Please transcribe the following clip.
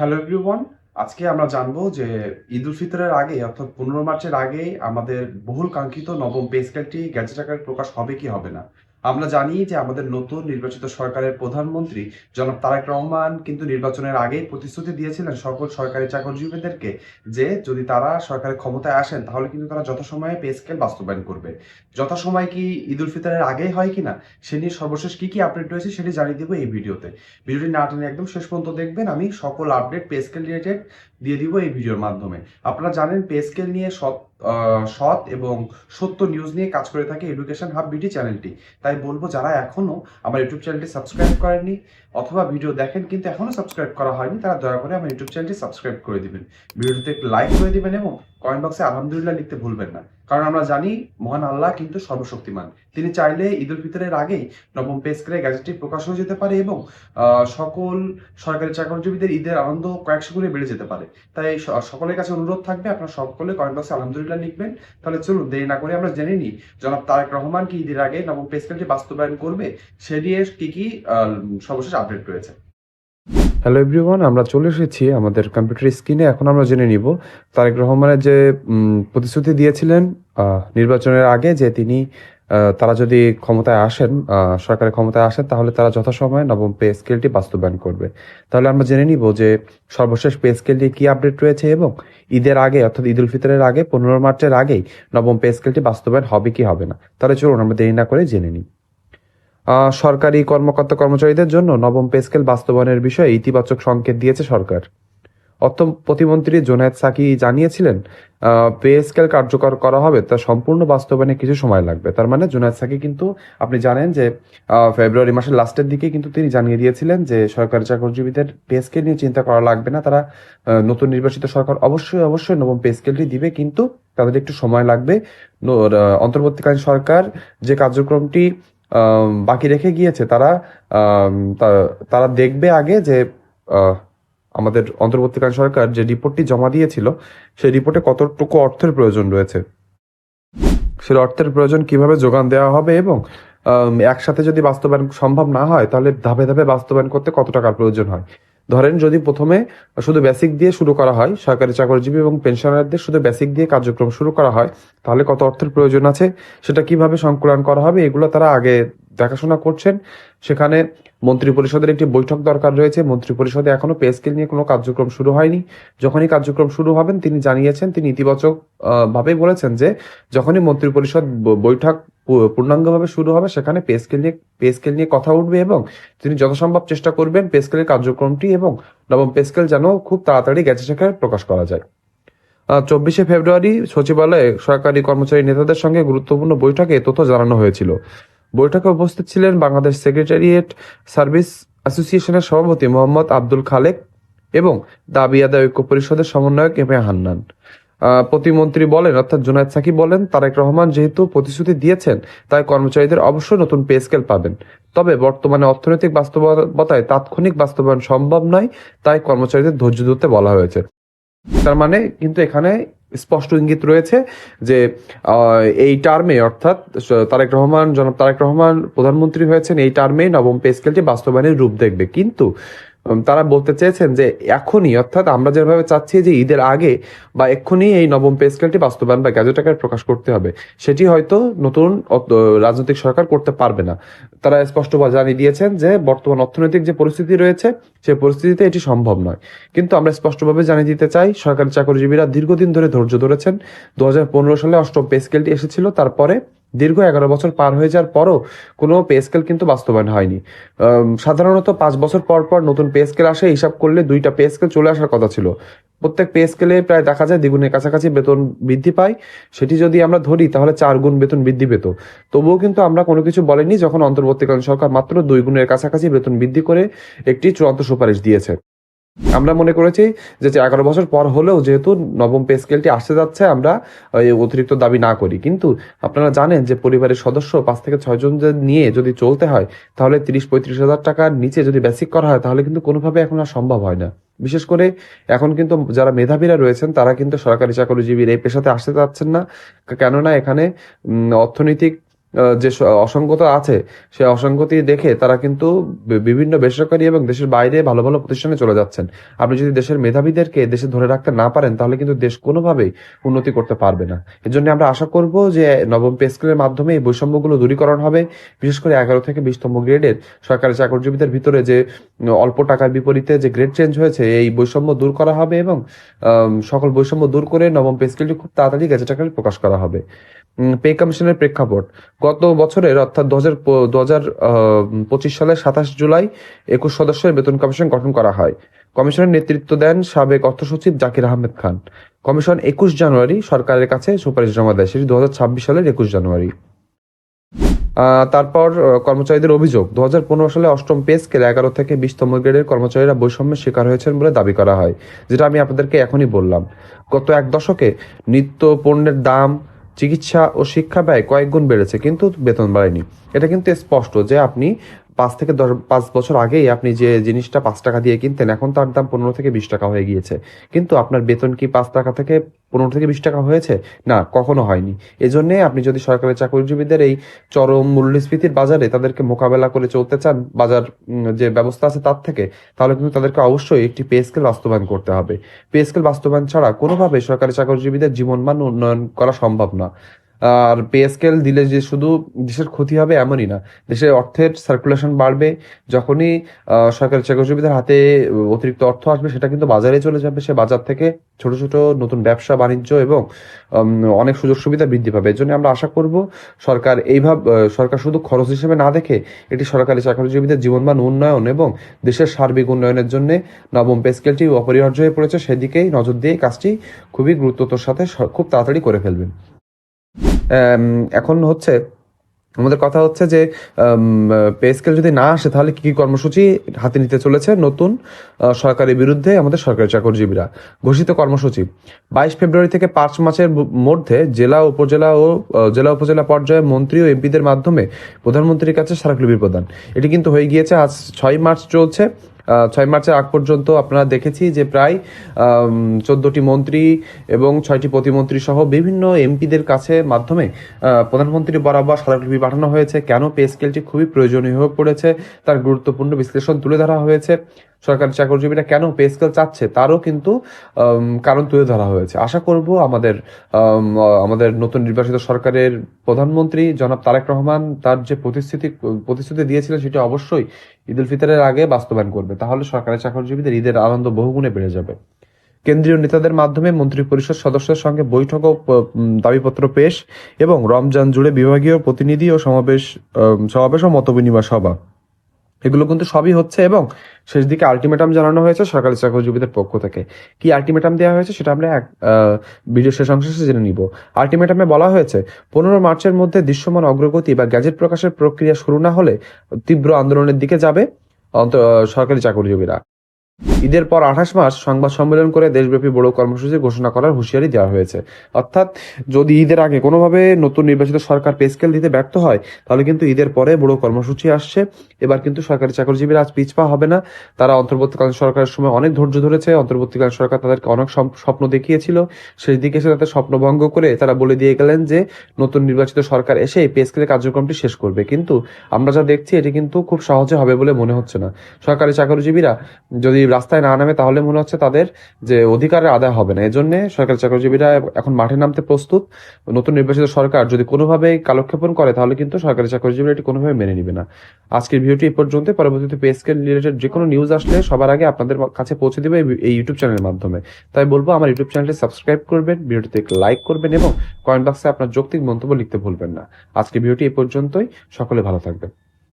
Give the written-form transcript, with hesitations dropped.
Hello everyone. আজকে আমরা জানবো যে ঈদ উল ফিতরের আগে অর্থাৎ 15 মার্চের আগেই আমাদের বহুল কাঙ্ক্ষিত নবম পে স্কেলটি গ্যাজেট আকারে প্রকাশ হবে কি হবে না। আমরা জানি যে আমাদের নতুন নির্বাচিত সরকারের প্রধানমন্ত্রী জনাব তারেক রহমান কিন্তু নির্বাচনের আগেই প্রতিশ্রুতি দিয়েছিলেন সকল সরকারি চাকরিজীবীদেরকে যে যদি তারা সরকারের ক্ষমতায় আসেন তাহলে কিন্তু তারা যথাসময়ে পে স্কেল বাস্তবায়ন করবে। যথাসময় কি ঈদ উল ফিতরের আগেই হয় কিনা সে নিয়ে সর্বশেষ কি আপডেট রয়েছে সেটি জানিয়ে দেবো এই ভিডিওতে। ভিডিওটি না টেনে একদম শেষ পর্যন্ত দেখবেন। আমি সকল আপডেট পে স্কেল রিলেটেড দিয়ে দিব এই ভিডিওর মাধ্যমে। আপনারা জানেন পে স্কেল নিয়ে সৎ এবং সত্য নিউজ নিয়ে কাজ করে থাকে এডুকেশন হাব বিডি চ্যানেলটি। তাই বলবো যারা এখনো আমার ইউটিউব চ্যানেলটি সাবস্ক্রাইব করেননি অথবা ভিডিও দেখেন কিন্তু এখনো সাবস্ক্রাইব করা হয়নি তারা দয়া করে আমার ইউটিউব চ্যানেলটি সাবস্ক্রাইব করে দিবেন, ভিডিওটিতে একটু লাইক করে দিবেন এবং কমেন্ট বক্সে আলহামদুলিল্লাহ লিখতে ভুলবেন না। কারণ আমরা জানি মহান আল্লাহ কিন্তু সর্বশক্তিমান, তিনি চাইলে ঈদ উল ফিতরের আগেই নবম পে স্কেলে গ্যাজেটটি প্রকাশ হয়ে যেতে পারে এবং সকল সরকারি চাকরিজীবীদের ঈদের আনন্দ কয়েকশো গুণে বেড়ে যেতে পারে। তাই সকলের কাছে অনুরোধ থাকবে আপনারা সকলে কমেন্ট বক্সে আলহামদুলিল্লাহ লিখবেন। তাহলে চলুন দেরি না করে আমরা জেনে নিই জনাব তারেক রহমান কি ঈদের আগে নবম পে স্কেলটি বাস্তবায়ন করবে সে নিয়ে কি সর্বশেষ আপডেট রয়েছে। হ্যালো এভরিওয়ান, আমরা চলে এসেছি আমাদের কম্পিউটার স্ক্রিনে। এখন আমরা জেনে নিব তারেক রহমানের যে প্রতিশ্রুতি দিয়েছিলেন নির্বাচনের আগে যে তিনি তারা যদি ক্ষমতায় আসেন, সরকারের ক্ষমতায় আসেন, তাহলে তারা যথাসময়ে নবম পে স্কেলটি বাস্তবায়ন করবে। তাহলে আমরা জেনে নিব যে সর্বশেষ পে স্কেলটি কি আপডেট রয়েছে এবং ঈদের আগে অর্থাৎ ঈদ উল ফিতরের আগে 15 মার্চের আগেই নবম পে স্কেলটি বাস্তবায়ন হবে কি হবে না। তাহলে চলুন আমরা দেরি না করে জেনে নিই। সরকারি কর্মকর্তা কর্মচারীদের জন্য নবম পে স্কেল বাস্তবায়নের বিষয়ে ইতিবাচক সংকেত দিয়েছে সরকার। অর্থ প্রতিমন্ত্রী জোনায়েদ সাকি জানিয়েছিলেন পে স্কেল কার্যকর করা হবে, তা সম্পূর্ণ বাস্তবায়নে কিছু সময় লাগবে। তার মানে জোনায়েদ সাকি কিন্তু আপনি জানেন যে ফেব্রুয়ারি মাসের লাস্টের দিকে কিন্তু তিনি জানিয়ে দিয়েছিলেন যে সরকারি চাকরিজীবীদের পে স্কেল নিয়ে চিন্তা করা লাগবে না, তারা নতুন নির্বাচিত সরকার অবশ্যই অবশ্যই নবম পে স্কেলটি দিবে, কিন্তু তাদের একটু সময় লাগবে। অন্তর্বর্তীকালীন সরকার যে কার্যক্রমটি বাকি রেখে গিয়েছে তারা দেখবে আগে যে আমাদের অন্তর্বর্তীকালীন সরকার যে রিপোর্টটি জমা দিয়েছিল সেই রিপোর্টে কতটুকু অর্থের প্রয়োজন রয়েছে, সেই অর্থের প্রয়োজন কিভাবে যোগান দেওয়া হবে এবং একসাথে যদি বাস্তবায়ন সম্ভব না হয় তাহলে ধাপে ধাপে বাস্তবায়ন করতে কত টাকার প্রয়োজন হয়। ধরেন যদি প্রথমে শুধু বেসিক দিয়ে শুরু করা হয়, সরকারি চাকরিজীবী এবং পেনশনারদের শুধু বেসিক দিয়ে কার্যক্রম শুরু করা হয়, তাহলে কত অর্থের প্রয়োজন আছে, সেটা কিভাবে সংকুলান করা হবে, এগুলো তারা আগে দেখাশোনা করছেন। সেখানে মন্ত্রিপরিষদের একটি বৈঠক দরকার রয়েছে। মন্ত্রিপরিষদে এখনো পে স্কেল নিয়ে কোনো কার্যক্রম শুরু হয়নি। যখনই কার্যক্রম শুরু হবেন তিনি জানিয়েছেন, তিনি ইতিবাচক ভাবেই বলেছেন যে যখনই মন্ত্রিপরিষদ বৈঠক পূর্ণাঙ্গভাবে শুরু হবে সেখানে পে স্কেল নিয়ে কথা উঠবে এবং তিনি যথাসম্ভব চেষ্টা করবেন পে স্কেলের কার্যক্রমটি এবং নবম পে স্কেল যেন খুব তাড়াতাড়ি গেজেট আকারে প্রকাশ করা যায়। 24শে ফেব্রুয়ারি সচিবালয়ে সরকারি কর্মচারী নেতাদের সঙ্গে গুরুত্বপূর্ণ বৈঠকে তথ্য জানানো হয়েছিল। বৈঠকে উপস্থিত ছিলেন বাংলাদেশ সেক্রেটারিয়েট সার্ভিস অ্যাসোসিয়েশনের সভাপতি মোহাম্মদ আব্দুল খালেক এবং দাবি আদায় ঐক্য পরিষদের সমন্বয়ক এম এ হান্নান। প্রতিমন্ত্রী বলেন, অর্থাৎ জোনায়েদ সাকি বলেন, তারেক রহমান যেহেতু প্রতিশ্রুতি দিয়েছেন তাই কর্মচারীদের অবশ্যই নতুন পে স্কেল পাবেন। তবে বর্তমানে অর্থনৈতিক বাস্তবতায় তাৎক্ষণিক বাস্তবায়ন সম্ভব নয়, তাই কর্মচারীদের ধৈর্য ধরতে বলা হয়েছে। তার মানে কিন্তু এখানে স্পষ্ট ইঙ্গিত রয়েছে যে এই টার্মে অর্থাৎ জনাব তারেক রহমান প্রধানমন্ত্রী হয়েছেন, এই টার্মে নবম পে স্কেলটি বাস্তবায়নের রূপ দেখবে। কিন্তু তারা বলতে চেয়েছেন যে এখনই, অর্থাৎ আমরা যেভাবে চাচ্ছি যে ঈদের আগে বা এক্ষুনি এই নবম পে স্কেলটি বাস্তবায়ন বা গ্যাজেট আকারে প্রকাশ করতে হবে, সেটি হয়তো নতুন রাজনৈতিক সরকার করতে পারবে না। তারা স্পষ্টভাবে জানিয়ে দিয়েছেন যে বর্তমান অর্থনৈতিক যে পরিস্থিতি রয়েছে সেই পরিস্থিতিতে এটি সম্ভব নয়। কিন্তু আমরা স্পষ্টভাবে জানিয়ে দিতে চাই, সরকারি চাকরিজীবীরা দীর্ঘদিন ধরে ধৈর্য ধরেছেন। 2015 সালে অষ্টম পে স্কেলটি এসেছিল, তারপরে দীর্ঘ 11 বছর পার হয়ে যাওয়ার পরও কোনো পে স্কেল কিন্তু বাস্তবায়ন হয়নি। সাধারণত 5 বছর পর পর নতুন পে স্কেল আসে, হিসাব করলে 2টা পে স্কেল চলে আসার কথা ছিল। প্রত্যেক পে স্কেলে প্রায় দেখা যায় দ্বিগুণের কাছাকাছি বেতন বৃদ্ধি পায়। সেটি যদি আমরা ধরি তাহলে 4 গুণ বেতন বৃদ্ধি পেত। তবুও কিন্তু আমরা কোনো কিছু বলেনি যখন অন্তর্বর্তীকালীন সরকার মাত্র 2 গুণের কাছাকাছি বেতন বৃদ্ধি করে একটি চূড়ান্ত সুপারিশ দিয়েছে। আমরা মনে করেছি যে 11 বছর পর হলেও যেহেতু নবম পে স্কেলটি আসতে যাচ্ছে, আমরা অতিরিক্ত দাবি না করি। কিন্তু আপনারা জানেন যে পরিবারের সদস্য 5 থেকে 6 জন নিয়ে যদি চলতে হয় তাহলে 30-35 হাজার টাকার নিচে যদি বেসিক করা হয় তাহলে কিন্তু কোনোভাবে এখন আর সম্ভব হয় না। বিশেষ করে এখন কিন্তু যারা মেধাবীরা রয়েছেন তারা কিন্তু সরকারি চাকরিজীবীর এই পেশাতে আসতে চাচ্ছেন না, কেননা এখানে অর্থনৈতিক যে অসঙ্গত আছে, সেই অসঙ্গতি দেখে তারা কিন্তু বিভিন্ন বেসরকারি এবং দেশের বাইরে ভালো ভালো প্রতিষ্ঠানে চলে যাচ্ছেন। আপনি যদি দেশের মেধাবীদেরকে দেশে ধরে রাখতে না পারেন, তাহলে কিন্তু দেশ কোনোভাবেই উন্নতি করতে পারবে না। এর জন্য আমরা আশা করব যে নবম পে স্কেলের মাধ্যমে এই বৈষম্যগুলো দূরীকরণ হবে। বিশেষ করে 11 থেকে 20তম গ্রেডের সরকারি চাকরিজীবীদের ভিতরে যে অল্প টাকার বিপরীতে যে গ্রেড চেঞ্জ হয়েছে, এই বৈষম্য দূর করা হবে এবং সকল বৈষম্য দূর করে নবম পে স্কেলটি খুব তাড়াতাড়ি গেজেট আকারে প্রকাশ করা হবে। পে কমিশনের প্রেক্ষাপট, গত বছরের অর্থাৎ 2025 সালের 27 জুলাই 21 সদস্যের বেতন কমিশন গঠন করা হয়। কমিশনের নেতৃত্ব দেন সাবেক অর্থ সচিব জাকির আহমেদ খান। কমিশন 21 জানুয়ারি সরকারের কাছে সুপারিশ জমা দেয়, সেটি 2026 সালের 21 জানুয়ারি। তারপর কর্মচারীদের অভিযোগ, 2015 সালে 8ম পে স্কেল 11 থেকে 20তম গ্রেডের কর্মচারীরা বৈষম্যের শিকার হয়েছেন বলে দাবি করা হয়, যেটা আমি আপনাদেরকে এখনই বললাম। গত এক দশকে নিত্য পণ্যের দাম, চিকিৎসা ও শিক্ষা ব্যয় কয়েক গুণ বেড়েছে, কিন্তু বেতন বাড়েনি। এটা কিন্তু স্পষ্ট যে আপনি 5 বছর আগেই আপনি যে জিনিসটা 5 টাকা দিয়ে কিনতেন, এখন তার দাম 15 থেকে 20 টাকা হয়ে গিয়েছে, কিন্তু আপনার বেতন কি 5 টাকা থেকে 15 থেকে 20 টাকা হয়েছে? না, কখনো হয়নি। এজন্যে আপনি যদি সরকারি চাকরিজীবীদের এই চরম মূল্যস্ফীতির বাজারে তাদেরকে মোকাবেলা করে চলতে চান, বাজার যে ব্যবস্থা আছে তার থেকে, তাহলে কিন্তু তাদেরকে অবশ্যই একটি পে স্কেল বাস্তবায়ন করতে হবে। পে স্কেল বাস্তবায়ন ছাড়া কোনোভাবে সরকারি চাকরিজীবীদের জীবনমান উন্নয়ন করা সম্ভব না। আর পে স্কেল দিলে যে শুধু দেশের ক্ষতি হবে এমনই না, দেশের অর্থের সার্কুলেশন বাড়বে। যখনই সরকারি চাকরিজীবীদের হাতে অতিরিক্ত অর্থ আসবে, সেটা কিন্তু বাজারে চলে যাবে। সে বাজার থেকে ছোট ছোট নতুন ব্যবসা বাণিজ্য এবং অনেক সুযোগ সুবিধা বৃদ্ধি পাবে। এর জন্য আমরা আশা করব সরকার শুধু খরচ হিসেবে না দেখে এটি সরকারি চাকরিজীবীদের জীবনমান উন্নয়ন এবং দেশের সার্বিক উন্নয়নের জন্য নবম পে স্কেলটি অপরিহার্য হয়ে পড়েছে, সেদিকেই নজর দিয়ে কাজটি খুবই গুরুত্বতার সাথে খুব তাড়াতাড়ি করে ফেলবেন। এখন হচ্ছে আমাদের কথা হচ্ছে যে পে স্কেল যদি না আসে, তাহলে কি কি কর্মসূচি হাতে নিতে চলেছে নতুন সরকারের বিরুদ্ধে আমাদের সরকারি চাকরিজীবীরা। ঘোষিত কর্মসূচি, 22 ফেব্রুয়ারি থেকে 5 মাসের মধ্যে জেলা উপজেলা পর্যায়ে মন্ত্রী ও এমপিদের মাধ্যমে প্রধানমন্ত্রীর কাছে স্মারকলিপি প্রদান। এটি কিন্তু হয়ে গিয়েছে, আজ 6 মার্চ চলছে। 6 মার্চের আগ পর্যন্ত আপনারা দেখেছি যে প্রায় 14টি মন্ত্রী এবং 6টি প্রতিমন্ত্রী সহ বিভিন্ন এমপিদের কাছে মাধ্যমে প্রধানমন্ত্রী বরাবর স্মারকলিপি পাঠানো হয়েছে। কেন পে স্কেলটি খুবই প্রয়োজনীয় হয়ে পড়েছে তার গুরুত্বপূর্ণ বিশ্লেষণ তুলে ধরা হয়েছে। সরকারি চাকরিজীবীরা কেন পে স্কেল চাচ্ছে তারও কিন্তু কারণ তুলে ধরা হয়েছে। আশা করব আমাদের নতুন নির্বাচিত সরকারের প্রধানমন্ত্রী জনাব তারেক রহমান তার যে প্রতিশ্রুতি দিয়েছিলেন, সেটি অবশ্যই ঈদ উল ফিতরের আগে বাস্তবায়ন করবে, তাহলে সরকারি চাকরিজীবীদের ঈদের আনন্দ বহুগুণে বেড়ে যাবে। কেন্দ্রীয় নেতাদের মাধ্যমে মন্ত্রী পরিষদ সদস্যের সঙ্গে বৈঠক ও দাবিপত্র পেশ এবং রমজান জুড়ে বিভাগীয় প্রতিনিধি ও সমাবেশ ও মতবিনিময় সভা, এগুলো কিন্তু সবই হচ্ছে। এবং শেষ দিকে আলটিমেটাম জানানো হয়েছে সরকারি চাকরিজীবীদের পক্ষ থেকে। কি আলটিমেটাম দেওয়া হয়েছে সেটা আমরা ভিডিও শেষ অংশে জেনে নিব। আলটিমেটামে বলা হয়েছে, 15 মার্চের মধ্যে দৃশ্যমান অগ্রগতি বা গ্যাজেট প্রকাশের প্রক্রিয়া শুরু না হলে তীব্র আন্দোলনের দিকে যাবে সরকারি চাকরিজীবীরা। ঈদের পর 28 মাস সংবাদ সম্মেলন করে দেশব্যাপী বড় কর্মসূচি ঘোষণা করার হুঁশিয়ারি দেওয়া হয়েছে। অর্থাৎ যদি ঈদের আগে কোনোভাবে নতুন নির্বাচিত সরকার পে স্কেল দিতে ব্যর্থ হয়, তাহলে কিন্তু ঈদের পরে বড় কর্মসূচি আসছে। এবার কিন্তু সরকারি চাকরিজীবীরা আজ পিছপা হবে না। তারা অন্তর্বর্তীকালীন সরকারের সময় অনেক ধৈর্য ধরেছে। অন্তর্বর্তীকালীন সরকার তাদেরকে অনেক স্বপ্ন দেখিয়েছিল, সেই দিকে এসে তাদের স্বপ্ন ভঙ্গ করে তারা বলে দিয়ে গেলেন যে নতুন নির্বাচিত সরকার এসে পে স্কেলের কার্যক্রমটি শেষ করবে। কিন্তু আমরা যা দেখছি, এটি কিন্তু খুব সহজে হবে বলে মনে হচ্ছে না। সরকারি চাকরিজীবীরা যদি রাস্তায় না নামে, তাহলে মনে হচ্ছে তাদের যে অধিকারের আদায় হবে না। এজন্য সরকারি চাকরিজীবীরা এখন মাঠে নামতে প্রস্তুত। নতুন নির্বাচিত সরকার যদি কোনোভাবে কালক্ষেপণ করে, তাহলে কিন্তু সরকারি চাকরিজীবীরা এটি কোনোভাবে মেনে নিবে না। আজকের ভিডিওটি এই পর্যন্ত। পরবর্তীতে পে স্কেল রিলেটেড যে কোনো নিউজ আসলে সবার আগে আপনাদের কাছে পৌঁছে দিবে এই ইউটিউব চ্যানেলের মাধ্যমে। তাই বলবো, আমার ইউটিউব চ্যানেলটি সাবস্ক্রাইব করবেন, ভিডিওটিতে লাইক করবেন এবং কমেন্ট বক্সে আপনার যৌক্তিক মন্তব্য লিখতে ভুলবেন না। আজকের ভিডিওটি এই পর্যন্তই। সকলে ভালো থাকবেন।